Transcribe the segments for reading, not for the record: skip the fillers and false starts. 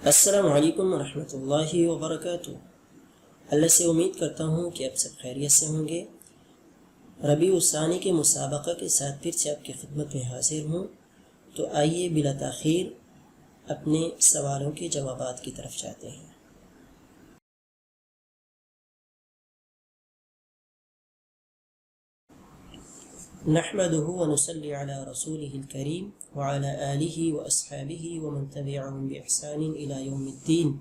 السلام علیکم ورحمۃ اللہ وبرکاتہ۔ اللہ سے امید کرتا ہوں کہ آپ سب خیریت سے ہوں گے۔ ربیع الثانی کے مسابقہ کے ساتھ پھر سے آپ کی خدمت میں حاضر ہوں، تو آئیے بلا تاخیر اپنے سوالوں کے جوابات کی طرف جاتے ہیں۔ نحمده ونصلي على رسوله الكريم وعلى آله وأصحابه ومن تبعهم بإحسان إلى يوم الدين۔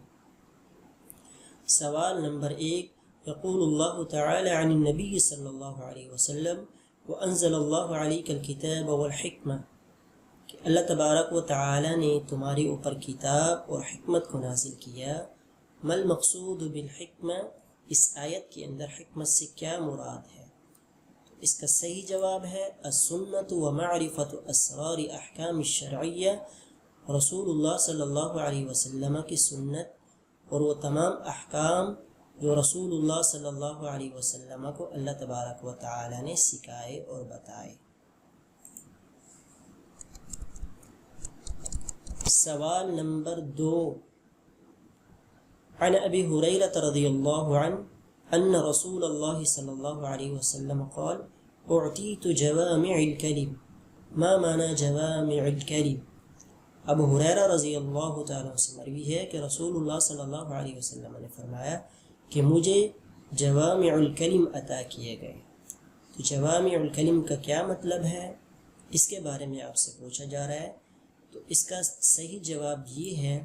سوال نمبر 1، يقول الله تعالى عن النبي صلى الله عليه وسلم وأنزل الله عليك الكتاب والحكمة، کہ اللہ تبارک و تعالی نے تمہارے اوپر کتاب اور حکمت کو نازل کیا۔ ما المقصود بالحکمہ، اس آیت کے اندر حکمت سے کیا مراد ہے؟ اس کا صحیح جواب ہے السنت و معرفت اسرار احکام الشرعیہ، رسول اللہ صلی اللہ علیہ وسلم کی سنت اور وہ تمام احکام جو رسول اللہ صلی اللہ علیہ وسلم کو اللہ تبارک و تعالی نے سکھائے اور بتائے۔ سوال نمبر 2، عن ابی ہریرہ رضی اللہ عنہ ان رسول اللہ صلی اللہ علیہ وسلم قال اعطیت جوامع الکلم، ما معنی جوامع الکلم؟ ابو ہریرہ رضی اللہ تعالیٰ سے مروی ہے کہ رسول اللہ صلی اللہ علیہ وسلم نے فرمایا کہ مجھے جوامع الکلم عطا کیے گئے۔ تو جوامع الکلم کا کیا مطلب ہے، اس کے بارے میں آپ سے پوچھا جا رہا ہے۔ تو اس کا صحیح جواب یہ ہے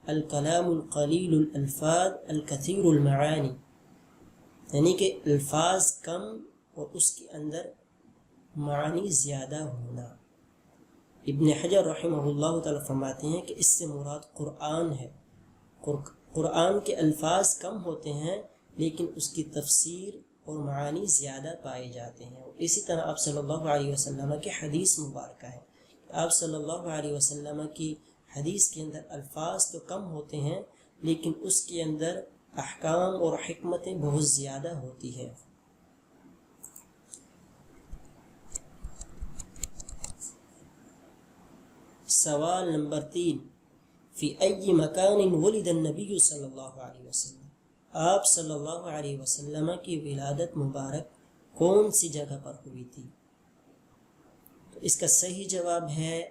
الکلام القلیل الالفاظ الکثیر المعانی، یعنی کہ الفاظ کم اور اس کے اندر معنی زیادہ ہونا۔ ابن حجر رحمہ اللہ تعالیٰ فرماتے ہیں کہ اس سے مراد قرآن ہے۔ قرآن کے الفاظ کم ہوتے ہیں لیکن اس کی تفسیر اور معانی زیادہ پائے جاتے ہیں۔ اسی طرح آپ صلی اللہ علیہ وسلم کی حدیث مبارکہ ہے، آپ صلی اللہ علیہ وسلم کی حدیث کے اندر الفاظ تو کم ہوتے ہیں لیکن اس کے اندر احکام اور حکمتیں بہت زیادہ ہوتی ہیں۔ سوال نمبر 3، فی ای مکان ولد النبی صلی اللہ علیہ وسلم، آپ صلی اللہ علیہ وسلم کی ولادت مبارک کون سی جگہ پر ہوئی تھی؟ تو اس کا صحیح جواب ہے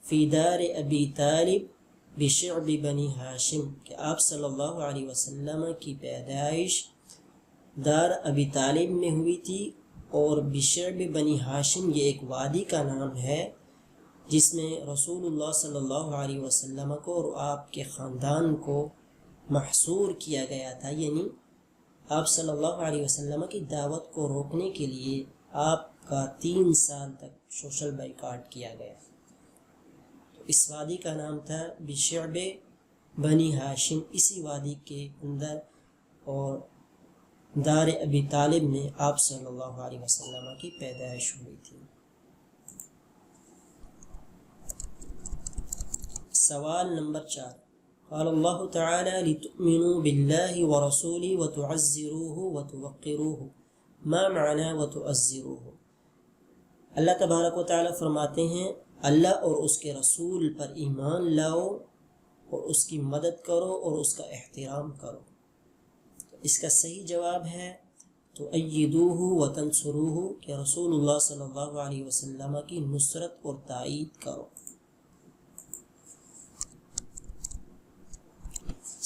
فی دار ابی طالب بشعب بنی ہاشم، کہ آپ صلی اللہ علیہ وسلم کی پیدائش دار ابی طالب میں ہوئی تھی، اور بشعب بنی ہاشم یہ ایک وادی کا نام ہے جس میں رسول اللہ صلی اللہ علیہ وسلم کو اور آپ کے خاندان کو محصور کیا گیا تھا، یعنی آپ صلی اللہ علیہ وسلم کی دعوت کو روکنے کے لیے آپ کا 3 سال تک سوشل بائیکاٹ کیا گیا۔ اس وادی کا نام تھا بشعب بنی ہاشم، اسی وادی کے اندر اور دار ابی طالب میں آپ صلی اللہ علیہ وسلم کی پیدائش ہوئی تھی۔ سوال نمبر 4، قال اللہ تعالی لتؤمنوا باللہ ورسولہ وتعزروہ وتوقروہ، ما معنی وتعزروہ؟ اللہ تبارک و تعالی فرماتے ہیں اللہ اور اس کے رسول پر ایمان لاؤ اور اس کی مدد کرو اور اس کا احترام کرو۔ اس کا صحیح جواب ہے تؤیدوہ وتنصروہ، کہ رسول اللہ صلی اللہ علیہ وسلم کی نصرت اور تائید کرو۔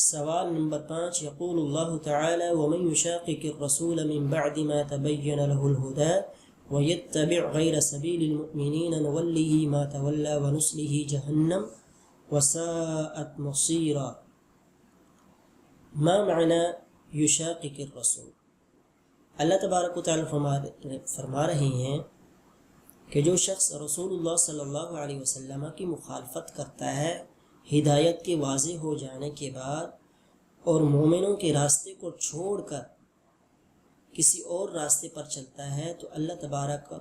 سوال نمبر 5، یقول اللہ تعالی ومن یشاقق الرسول من بعد ما تبین له الهدى وَيَتَّبِعْ غَيْرَ سَبِيلِ الْمُؤْمِنِينَ نُوَلِّهِ مَا تَوَلَّى وَنُصْلِهِ جَهَنَّمَ وَسَاءَتْ مَصِيرًا۔ ما معنی یشاقق الرسول؟ اللہ تبارک و تعالی فرما رہے ہیں کہ جو شخص رسول اللہ صلی اللہ علیہ وسلم کی مخالفت کرتا ہے ہدایت کے واضح ہو جانے کے بعد اور مومنوں کے راستے کو چھوڑ کر کسی اور راستے پر چلتا ہے، تو اللہ تبارک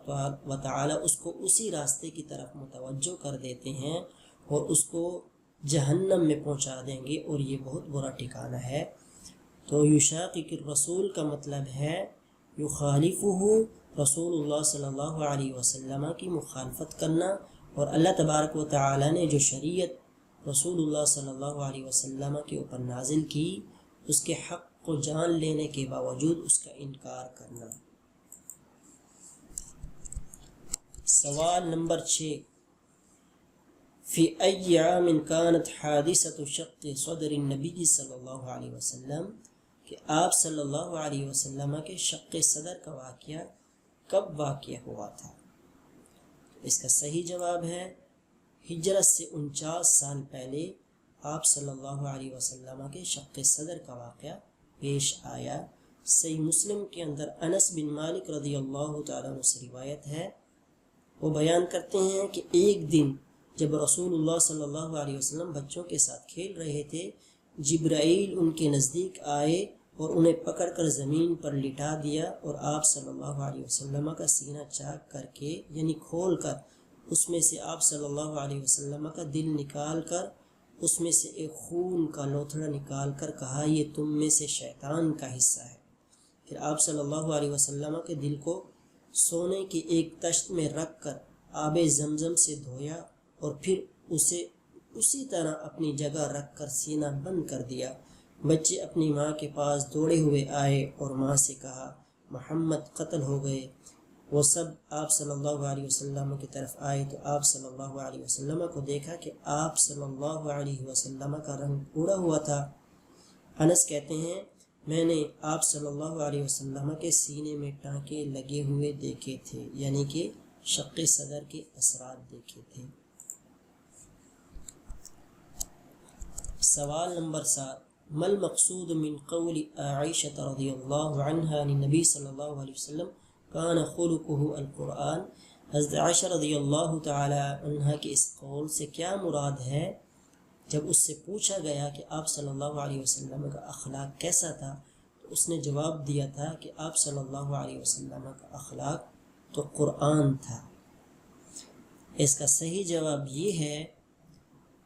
و تعالی اس کو اسی راستے کی طرف متوجہ کر دیتے ہیں اور اس کو جہنم میں پہنچا دیں گے، اور یہ بہت برا ٹھکانہ ہے۔ تو یشاقق الرسول کا مطلب ہے یخالفہ، رسول اللہ صلی اللہ علیہ وسلم کی مخالفت کرنا، اور اللہ تبارک و تعالی نے جو شریعت رسول اللہ صلی اللہ علیہ وسلم کے اوپر نازل کی، اس کے حق کو جان لینے کے باوجود اس کا انکار کرنا۔ سوال نمبر 6، فی ای عام کانت حادثۃ شق صدر النبی صلی اللہ علیہ وسلم، کہ آپ صلی اللہ علیہ وسلم کے شق صدر کا واقعہ کب واقع ہوا تھا؟ اس کا صحیح جواب ہے ہجرت سے 49 سال پہلے آپ صلی اللہ علیہ وسلم کے شق صدر کا واقعہ پیش آیا۔ صحیح مسلم کے اندر انس بن مالک رضی اللہ تعالیٰ عنہ سے روایت ہے، وہ بیان کرتے ہیں کہ ایک دن جب رسول اللہ صلی اللہ علیہ وسلم بچوں کے ساتھ کھیل رہے تھے، جبرائیل ان کے نزدیک آئے اور انہیں پکڑ کر زمین پر لٹا دیا، اور آپ صلی اللہ علیہ وسلم کا سینہ چاک کر کے یعنی کھول کر اس میں سے آپ صلی اللہ علیہ وسلم کا دل نکال کر اس میں سے ایک خون کا لوتھڑا نکال کر کہا، یہ تم میں سے شیطان کا حصہ ہے۔ پھر آپ صلی اللہ علیہ وسلم کے دل کو سونے کی ایک تشت میں رکھ کر آب زمزم سے دھویا اور پھر اسے اسی طرح اپنی جگہ رکھ کر سینہ بند کر دیا۔ بچے اپنی ماں کے پاس دوڑے ہوئے آئے اور ماں سے کہا محمد قتل ہو گئے۔ وہ سب آپ صلی اللہ علیہ وسلم کی طرف آئے تو آپ صلی اللہ علیہ وسلم کو دیکھا کہ آپ صلی اللہ علیہ وسلم کا رنگ اڑا ہوا تھا۔ انس کہتے ہیں میں نے آپ صلی اللہ علیہ وسلم کے سینے میں ٹانکے لگے ہوئے دیکھے تھے، یعنی کہ شق صدر کے اثرات دیکھے تھے۔ سوال نمبر 7، ما المقصود من قول عائشہ رضی اللہ عنہا عن النبی صلی اللہ علیہ وسلم کان خلقہ القرآن؟ حضرت عائشہ رضی اللہ تعالی عنہ کے اس قول سے کیا مراد ہے؟ جب اس سے پوچھا گیا کہ آپ صلی اللہ علیہ وسلم کا اخلاق کیسا تھا تو اس نے جواب دیا تھا کہ آپ صلی اللہ علیہ وسلم کا اخلاق تو قرآن تھا۔ اس کا صحیح جواب یہ ہے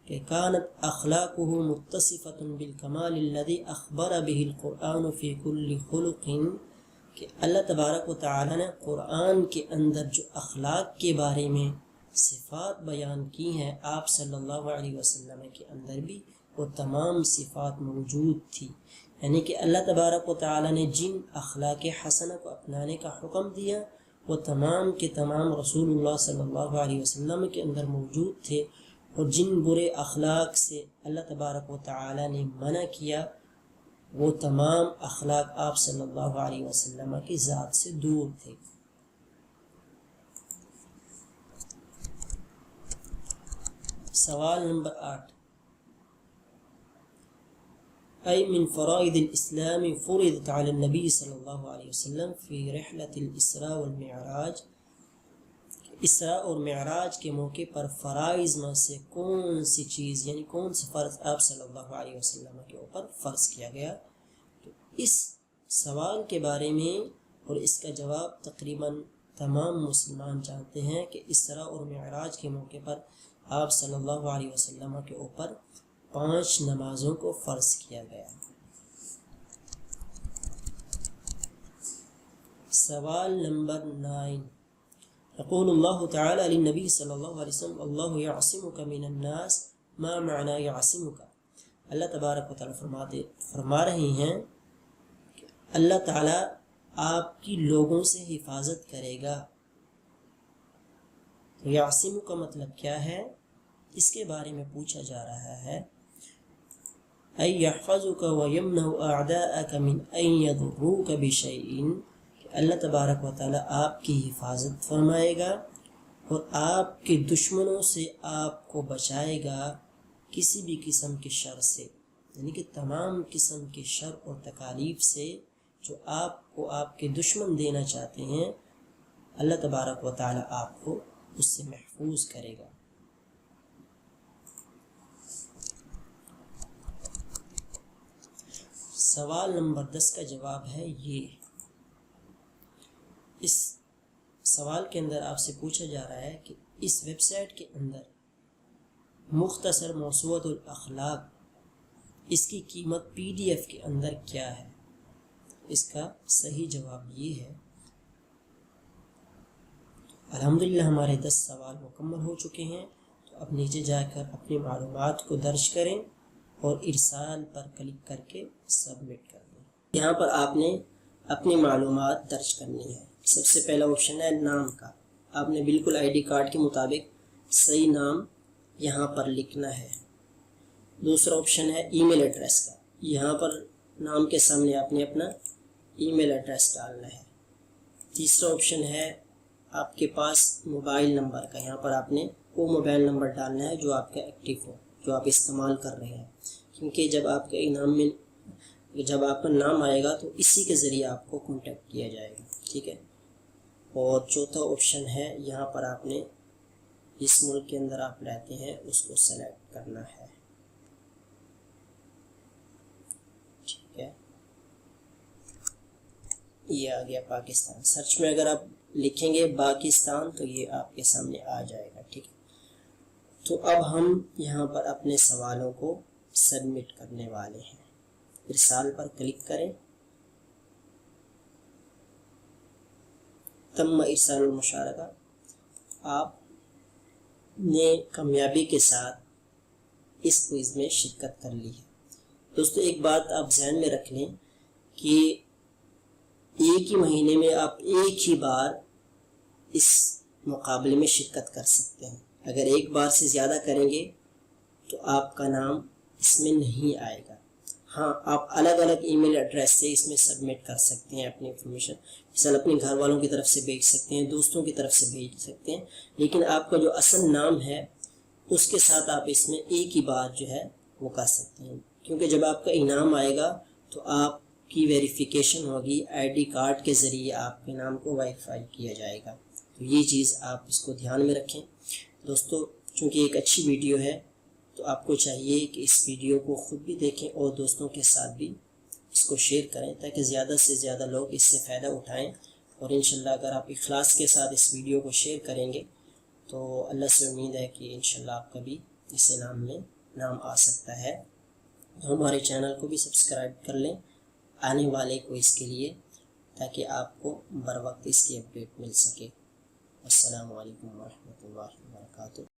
کہ کانت اخلاقہ متصفۃ بالکمال الذی اخبر به القرآن فی کل خلق، کہ اللہ تبارک و تعالی نے قرآن کے اندر جو اخلاق کے بارے میں صفات بیان کی ہیں، آپ صلی اللہ علیہ وسلم کے اندر بھی وہ تمام صفات موجود تھی، یعنی کہ اللہ تبارک و تعالی نے جن اخلاق حسنہ کو اپنانے کا حکم دیا وہ تمام کے تمام رسول اللہ صلی اللہ علیہ وسلم کے اندر موجود تھے، اور جن برے اخلاق سے اللہ تبارک و تعالی نے منع کیا وہ تمام اخلاق آپ صلی اللہ علیہ وسلم کی ذات سے دور تھے۔ سوال نمبر 8، ای من فرائض الاسلام فرضت علی النبی صلی اللہ علیہ وسلم فی رحلۃ الاسراء والمعراج، اسراء اور معراج کے موقع پر فرائض میں سے کون سی چیز یعنی کون سا فرض آپ صلی اللہ علیہ وسلم کے اوپر فرض کیا گیا؟ تو اس سوال کے بارے میں اور اس کا جواب تقریباً تمام مسلمان جانتے ہیں کہ اسراء اور معراج کے موقع پر آپ صلی اللہ علیہ وسلم کے اوپر 5 نمازوں کو فرض کیا گیا۔ سوال نمبر 9، یقول اللہ تعالی للنبی صلی اللہ علیہ وسلم اللہ یعصمک من الناس، ما معنی یعصمک؟ اللہ تبارک و تعالی فرما رہے ہیں کہ اللہ تعالی آپ کی لوگوں سے حفاظت کرے گا۔ تو یعصمک کا مطلب کیا ہے؟ اس کے بارے میں پوچھا جا رہا ہے، ای یحفظک ویمنع اعداءک من ان یضروک بشیء، اللہ تبارک و تعالی آپ کی حفاظت فرمائے گا اور آپ کے دشمنوں سے آپ کو بچائے گا کسی بھی قسم کے شر سے، یعنی کہ تمام قسم کے شر اور تکالیف سے جو آپ کو آپ کے دشمن دینا چاہتے ہیں، اللہ تبارک و تعالی آپ کو اس سے محفوظ کرے گا۔ سوال نمبر 10 کا جواب ہے یہ، اس سوال کے اندر آپ سے پوچھا جا رہا ہے کہ اس ویب سائٹ کے اندر مختصر موسوعۃ الاخلاق، اس کی قیمت PDF کے اندر کیا ہے؟ اس کا صحیح جواب یہ ہے، الحمدللہ ہمارے 10 سوال مکمل ہو چکے ہیں، تو تو اب نیچے جا کر اپنی معلومات کو درج کریں اور ارسال پر کلک کر کے سبمٹ کر دیں۔ یہاں پر آپ نے اپنی معلومات درج کرنی ہے۔ سب سے پہلا آپشن ہے نام کا، آپ نے بالکل آئی ڈی کارڈ کے مطابق صحیح نام یہاں پر لکھنا ہے۔ دوسرا آپشن ہے ای میل ایڈریس کا، یہاں پر نام کے سامنے آپ نے اپنا ای میل ایڈریس ڈالنا ہے۔ تیسرا آپشن ہے آپ کے پاس موبائل نمبر کا، یہاں پر آپ نے وہ موبائل نمبر ڈالنا ہے جو آپ کا ایکٹیو ہو، جو آپ استعمال کر رہے ہیں، کیونکہ جب آپ کے انعام میں جب آپ کا نام آئے گا تو اسی کے ذریعے آپ کو کانٹیکٹ کیا جائے گا، ٹھیک ہے۔ اور چوتھا آپشن ہے یہاں پر آپ نے جس ملک کے اندر آپ رہتے ہیں اس کو سلیکٹ کرنا ہے، ٹھیک ہے۔ یہ آ گیا پاکستان، سرچ میں اگر آپ لکھیں گے پاکستان تو یہ آپ کے سامنے آ جائے گا، ٹھیک ہے۔ تو اب ہم یہاں پر اپنے سوالوں کو سبمٹ کرنے والے ہیں۔ ارسال پر کلک کریں، تم ارسال المشارکہ، آپ نے کامیابی کے ساتھ اس کوئز میں شرکت کر لی ہے۔ دوستو ایک بات آپ ذہن میں رکھ لیں کہ ایک ہی مہینے میں آپ ایک ہی بار اس مقابلے میں شرکت کر سکتے ہیں۔ اگر ایک بار سے زیادہ کریں گے تو آپ کا نام اس میں نہیں آئے گا۔ ہاں، آپ الگ الگ ای میل ایڈریس سے اس میں سبمٹ کر سکتے ہیں اپنی انفارمیشن، مثلا اپنے گھر والوں کی طرف سے بھیج سکتے ہیں، دوستوں کی طرف سے بھیج سکتے ہیں، لیکن آپ کا جو اصل نام ہے اس کے ساتھ آپ اس میں ایک ہی بات جو ہے وہ کر سکتے ہیں، کیونکہ جب آپ کا انعام آئے گا تو آپ کی ویریفیکیشن ہوگی، آئی ڈی کارڈ کے ذریعے آپ کے نام کو ویریفائی کیا جائے گا۔ تو یہ چیز آپ اس کو دھیان میں رکھیں دوستو، چونکہ ایک اچھی ویڈیو ہے تو آپ کو چاہیے کہ اس ویڈیو کو خود بھی دیکھیں اور دوستوں کے ساتھ بھی اس کو شیئر کریں تاکہ زیادہ سے زیادہ لوگ اس سے فائدہ اٹھائیں، اور انشاءاللہ اگر آپ اخلاص کے ساتھ اس ویڈیو کو شیئر کریں گے تو اللہ سے امید ہے کہ انشاءاللہ آپ کا بھی اس انعام میں نام آ سکتا ہے۔ ہمارے چینل کو بھی سبسکرائب کر لیں آنے والے کو اس کے لیے، تاکہ آپ کو بر وقت اس کی اپڈیٹ مل سکے۔ السلام علیکم ورحمۃ اللہ وبرکاتہ۔